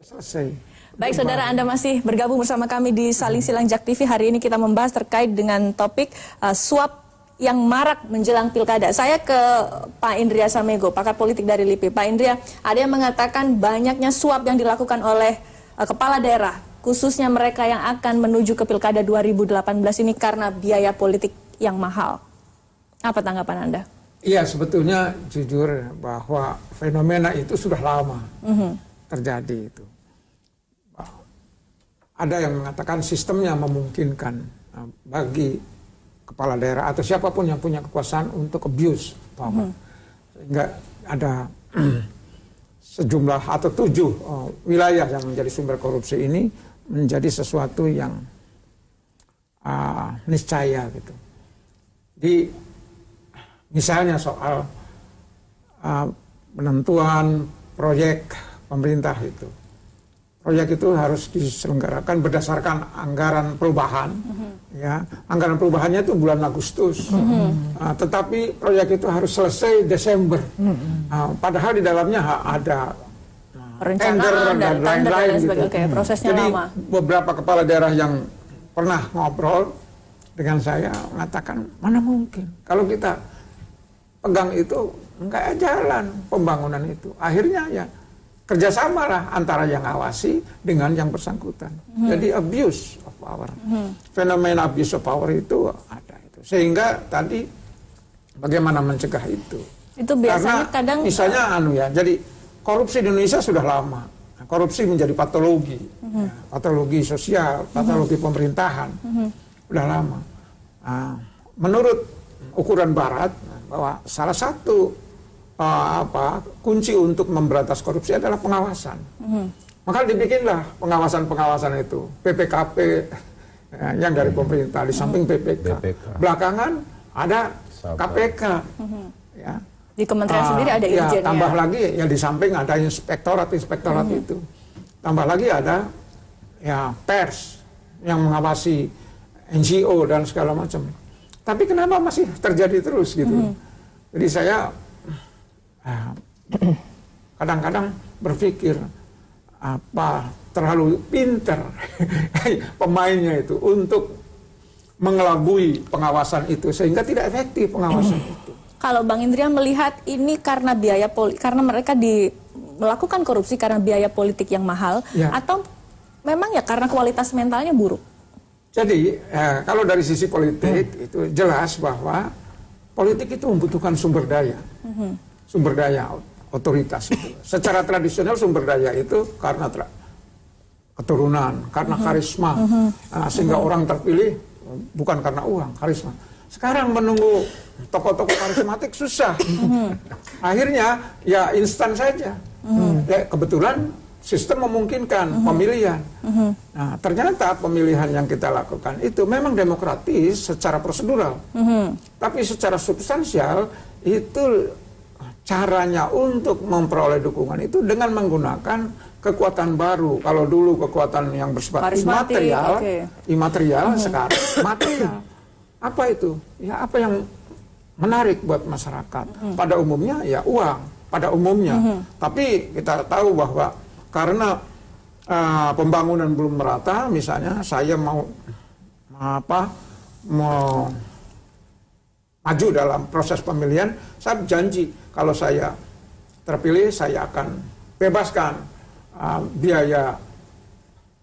selesai. Baik saudara, Anda masih bergabung bersama kami di Saling Silang Jak TV. Hari ini kita membahas terkait dengan topik suap yang marak menjelang pilkada. Saya ke Pak Indria Samego, pakar politik dari LIPI. Pak Indria, ada yang mengatakan banyaknya suap yang dilakukan oleh kepala daerah, khususnya mereka yang akan menuju ke pilkada 2018 ini karena biaya politik yang mahal. Apa tanggapan Anda? Iya, sebetulnya jujur bahwa fenomena itu sudah lama terjadi itu. Ada yang mengatakan sistemnya memungkinkan bagi kepala daerah atau siapapun yang punya kekuasaan untuk abuse power. Sehingga ada sejumlah atau 7 wilayah yang menjadi sumber korupsi ini menjadi sesuatu yang niscaya gitu. Misalnya soal penentuan proyek pemerintah itu. Proyek itu harus diselenggarakan berdasarkan anggaran perubahan, ya. Anggaran perubahannya itu bulan Agustus, tetapi proyek itu harus selesai Desember. Padahal di dalamnya ada tender dan lain-lain gitu. Prosesnya jadi lama. Beberapa kepala daerah yang pernah ngobrol dengan saya mengatakan mana mungkin kalau kita pegang itu nggak jalan pembangunan itu. Akhirnya ya kerjasama lah antara yang awasi dengan yang bersangkutan. Jadi abuse of power. Fenomena abuse of power itu ada itu. Sehingga tadi bagaimana mencegah itu? Itu biasanya karena kadang misalnya jadi korupsi di Indonesia sudah lama. Korupsi menjadi patologi. Ya, patologi sosial, patologi pemerintahan. Sudah lama. Menurut ukuran barat bahwa salah satu kunci untuk memberantas korupsi adalah pengawasan. Maka dibikinlah pengawasan-pengawasan itu, PPKP yang dari pemerintah di samping PPK. Belakangan ada KPK. Ya. Di kementerian sendiri ada irjennya. Tambah lagi ya di samping ada inspektorat itu. Tambah lagi ada ya pers yang mengawasi NGO dan segala macam. Tapi kenapa masih terjadi terus gitu? Jadi saya kadang-kadang berpikir apa terlalu pinter pemainnya itu untuk mengelabui pengawasan itu sehingga tidak efektif pengawasan itu. Kalau Bang Indria melihat ini karena karena mereka melakukan korupsi karena biaya politik yang mahal atau memang ya karena kualitas mentalnya buruk? Jadi kalau dari sisi politik itu jelas bahwa politik itu membutuhkan sumber daya. Sumber daya otoritas itu. Secara tradisional sumber daya itu karena keturunan, karena karisma, sehingga orang terpilih bukan karena uang, karisma. Sekarang menunggu tokoh-tokoh karismatik susah. Akhirnya ya instan saja. Ya, kebetulan sistem memungkinkan pemilihan. Nah, ternyata pemilihan yang kita lakukan itu memang demokratis secara prosedural, tapi secara substansial itu caranya untuk memperoleh dukungan itu dengan menggunakan kekuatan baru. Kalau dulu kekuatan yang bersifat imaterial, sekarang material. Apa itu? Ya apa yang menarik buat masyarakat. Pada umumnya ya uang, pada umumnya. Tapi kita tahu bahwa karena pembangunan belum merata, misalnya saya mau maju dalam proses pemilihan, saya janji kalau saya terpilih saya akan bebaskan biaya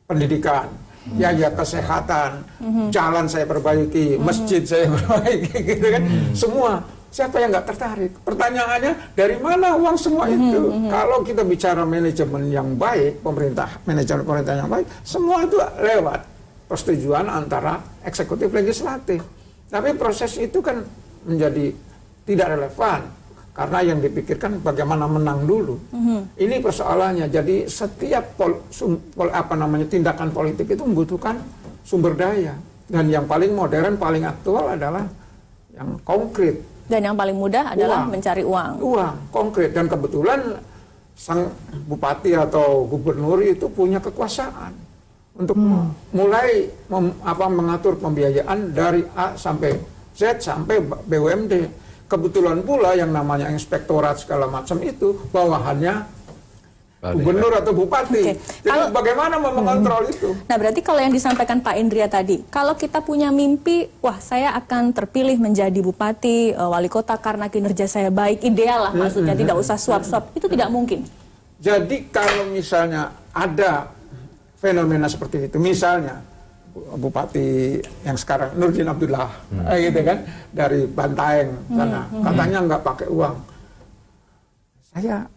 pendidikan, biaya kesehatan, jalan saya perbaiki, masjid saya perbaiki, gitu kan? Semua. Siapa yang nggak tertarik? Pertanyaannya dari mana uang semua itu? Kalau kita bicara manajemen yang baik, manajemen pemerintah yang baik, semua itu lewat persetujuan antara eksekutif legislatif. Tapi proses itu kan menjadi tidak relevan karena yang dipikirkan bagaimana menang dulu. Ini persoalannya. Jadi setiap tindakan politik itu membutuhkan sumber daya, dan yang paling modern, paling aktual adalah yang konkret. Dan yang paling mudah adalah mencari uang. Uang konkret, dan kebetulan sang bupati atau gubernur itu punya kekuasaan untuk mulai mengatur pembiayaan dari A sampai Z sampai BUMD. Kebetulan pula yang namanya inspektorat segala macam itu bawahannya gubernur atau bupati. Jadi bagaimana mengontrol itu? Nah, berarti kalau yang disampaikan Pak Indria tadi, kalau kita punya mimpi, wah saya akan terpilih menjadi bupati, wali kota karena kinerja saya baik, ideal lah maksudnya, tidak usah suap-suap, itu tidak mungkin. Jadi kalau misalnya ada fenomena seperti itu, misalnya bupati yang sekarang Nurdin Abdullah, gitu kan, dari Bantaeng sana, katanya nggak pakai uang. Saya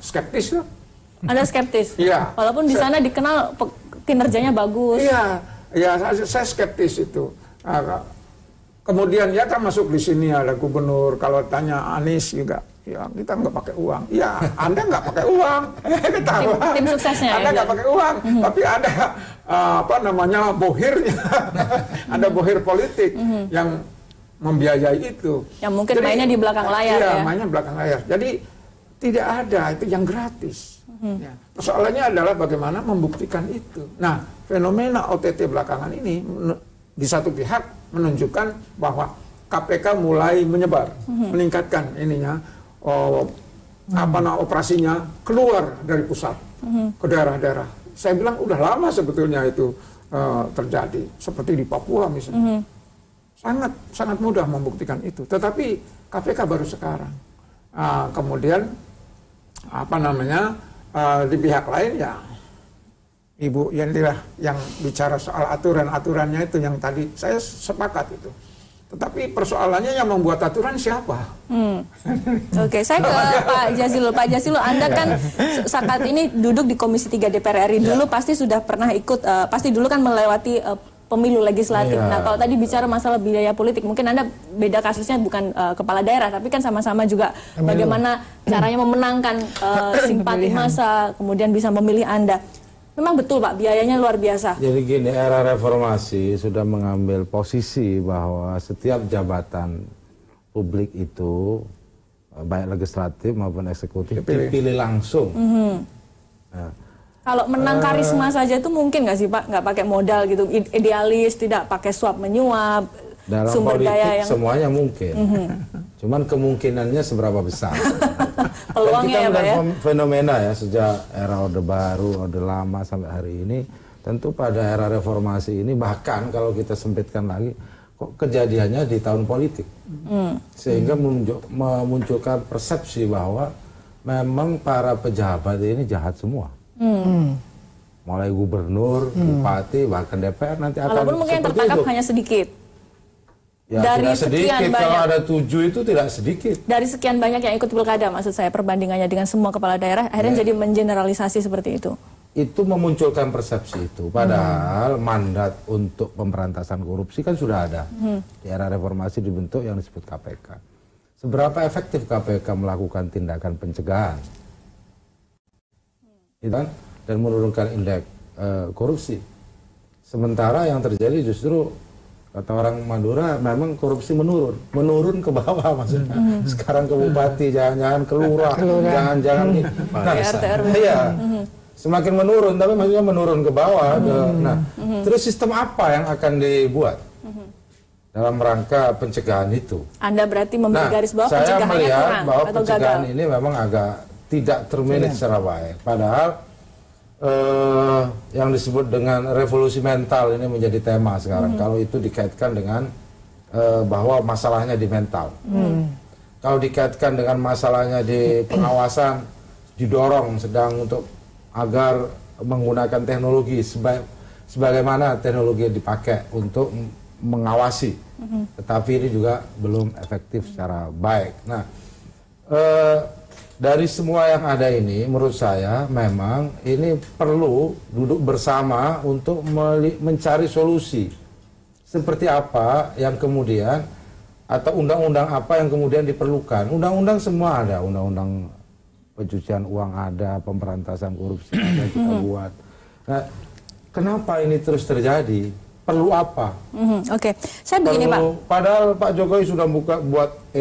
skeptis loh. Anda skeptis? Iya. Walaupun di sana dikenal kinerjanya bagus. Iya, ya saya skeptis itu. Kemudian ya kan masuk di sini ada gubernur. Kalau tanya Anies juga, ya kita nggak pakai uang. Ya Anda nggak pakai uang. Tim suksesnya. Anda nggak pakai uang, tapi ada bohirnya. Ada bohir politik yang membiayai itu. Yang mungkin mainnya di belakang layar. Iya, mainnya belakang layar. Jadi tidak ada, itu yang gratis. Ya. Persoalannya adalah bagaimana membuktikan itu. Nah, fenomena OTT belakangan ini di satu pihak menunjukkan bahwa KPK mulai menyebar, meningkatkan ininya, operasinya keluar dari pusat ke daerah-daerah. Saya bilang udah lama sebetulnya itu terjadi, seperti di Papua misalnya. Sangat mudah membuktikan itu. Tetapi KPK baru sekarang. Kemudian di pihak lain ya Ibu Yantilah yang bicara soal aturan-aturannya itu yang tadi saya sepakat itu. Tetapi persoalannya yang membuat aturan siapa? Oke, saya ke Pak Jazilul. Pak Jazilul, Anda kan saat ini duduk di Komisi 3 DPR RI. Dulu pasti sudah pernah ikut, pasti dulu kan melewati pemilu legislatif. Nah, kalau tadi bicara masalah biaya politik, mungkin Anda beda kasusnya bukan kepala daerah, tapi kan sama-sama juga bagaimana caranya memenangkan simpati massa, kemudian bisa memilih Anda. Memang betul Pak, biayanya luar biasa. Jadi gini, era reformasi sudah mengambil posisi bahwa setiap jabatan publik itu, baik legislatif maupun eksekutif, dipilih langsung. Nah, kalau menang karisma saja itu mungkin nggak sih Pak? Nggak pakai modal gitu, idealis, tidak pakai suap menyuap, dalam sumber politik daya yang semuanya mungkin. Cuman kemungkinannya seberapa besar. Peluangnya ya Pak ya? Fenomena ya, sejak era Orde Baru, Orde Lama sampai hari ini, tentu pada era reformasi ini, bahkan kalau kita sempitkan lagi, kok kejadiannya di tahun politik. Sehingga memunculkan persepsi bahwa memang para pejabat ini jahat semua. Mulai gubernur, bupati, bahkan DPR nanti akan walaupun mungkin tertangkap hanya sedikit. Ya, dari tidak sedikit, sekian banyak, kalau ada 7 itu tidak sedikit. Dari sekian banyak yang ikut pilkada, maksud saya perbandingannya dengan semua kepala daerah, akhirnya jadi mengeneralisasi seperti itu. Itu memunculkan persepsi itu. Padahal mandat untuk pemberantasan korupsi kan sudah ada. Di era reformasi dibentuk yang disebut KPK. Seberapa efektif KPK melakukan tindakan pencegahan? Dan menurunkan indeks korupsi. Sementara yang terjadi justru, kata orang Madura, memang korupsi menurun ke bawah maksudnya. Sekarang ke bupati, jangan-jangan ke lurah, jangan-jangan iya, semakin menurun, tapi maksudnya menurun ke bawah. Terus sistem apa yang akan dibuat dalam rangka pencegahan itu? Anda berarti memberi garis bawah pencegahannya kurang? Saya melihat bahwa pencegahan ini memang agak tidak termanage secara baik. Padahal yang disebut dengan revolusi mental ini menjadi tema sekarang. Kalau itu dikaitkan dengan bahwa masalahnya di mental. Kalau dikaitkan dengan masalahnya di pengawasan, didorong sedang untuk agar menggunakan teknologi sebagaimana teknologi yang dipakai untuk mengawasi. Tetapi ini juga belum efektif secara baik. Nah, dari semua yang ada ini, menurut saya memang ini perlu duduk bersama untuk mencari solusi. Seperti apa yang kemudian, atau undang-undang apa yang kemudian diperlukan. Undang-undang semua ada, undang-undang pencucian uang ada, pemberantasan korupsi ada yang kita buat. Nah, kenapa ini terus terjadi? Perlu apa? Oke, saya begini Pak. Padahal Pak Jokowi sudah buat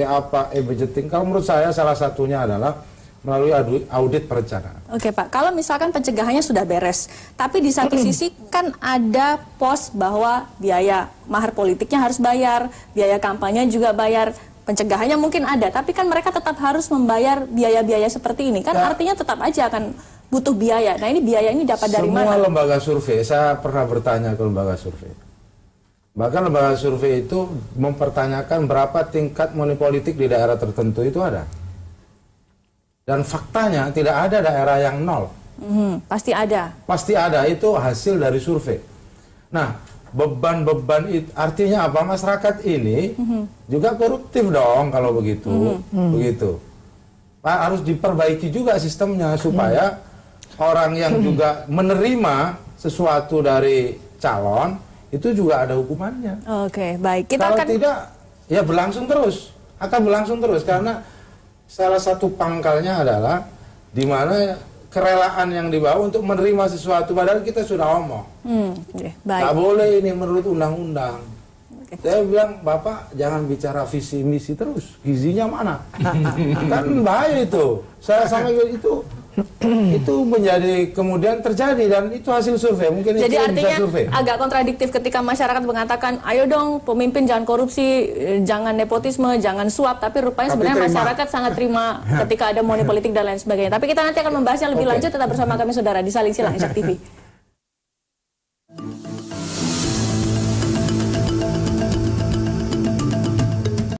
e-budgeting. Kalau menurut saya salah satunya adalah melalui audit perencanaan. Oke Pak, kalau misalkan pencegahannya sudah beres, tapi di satu sisi kan ada pos bahwa biaya mahar politiknya harus bayar, biaya kampanye juga bayar. pencegahannya mungkin ada, tapi kan mereka tetap harus membayar biaya-biaya seperti ini. Kan artinya tetap aja akan butuh biaya. Nah, ini biaya ini dapat dari mana? Semua lembaga survei, saya pernah bertanya ke lembaga survei. Bahkan lembaga survei itu mempertanyakan berapa tingkat money politik di daerah tertentu itu ada. Dan faktanya tidak ada daerah yang nol. Pasti ada. Pasti ada, itu hasil dari survei. Nah, beban-beban itu artinya apa? Masyarakat ini juga koruptif dong kalau begitu. Begitu. Pak, harus diperbaiki juga sistemnya supaya orang yang juga menerima sesuatu dari calon itu juga ada hukumannya. Oke, baik. Kita Kalau akan tidak, ya berlangsung terus, akan berlangsung terus karena salah satu pangkalnya adalah di mana kerelaan yang dibawa untuk menerima sesuatu padahal kita sudah omong. baik. Nggak boleh ini menurut undang-undang. Saya bilang, Bapak jangan bicara visi misi terus, gizinya mana? Kan bahaya itu. Saya sama itu menjadi kemudian terjadi dan itu hasil survei. Mungkin Jadi itu artinya bisa survei. agak kontradiktif ketika masyarakat mengatakan, ayo dong pemimpin jangan korupsi, jangan nepotisme, jangan suap. Tapi rupanya sebenarnya masyarakat sangat terima ketika ada money politik dan lain sebagainya. Tapi kita nanti akan membahasnya lebih lanjut. Tetap bersama kami saudara di Saling Silang Jak TV.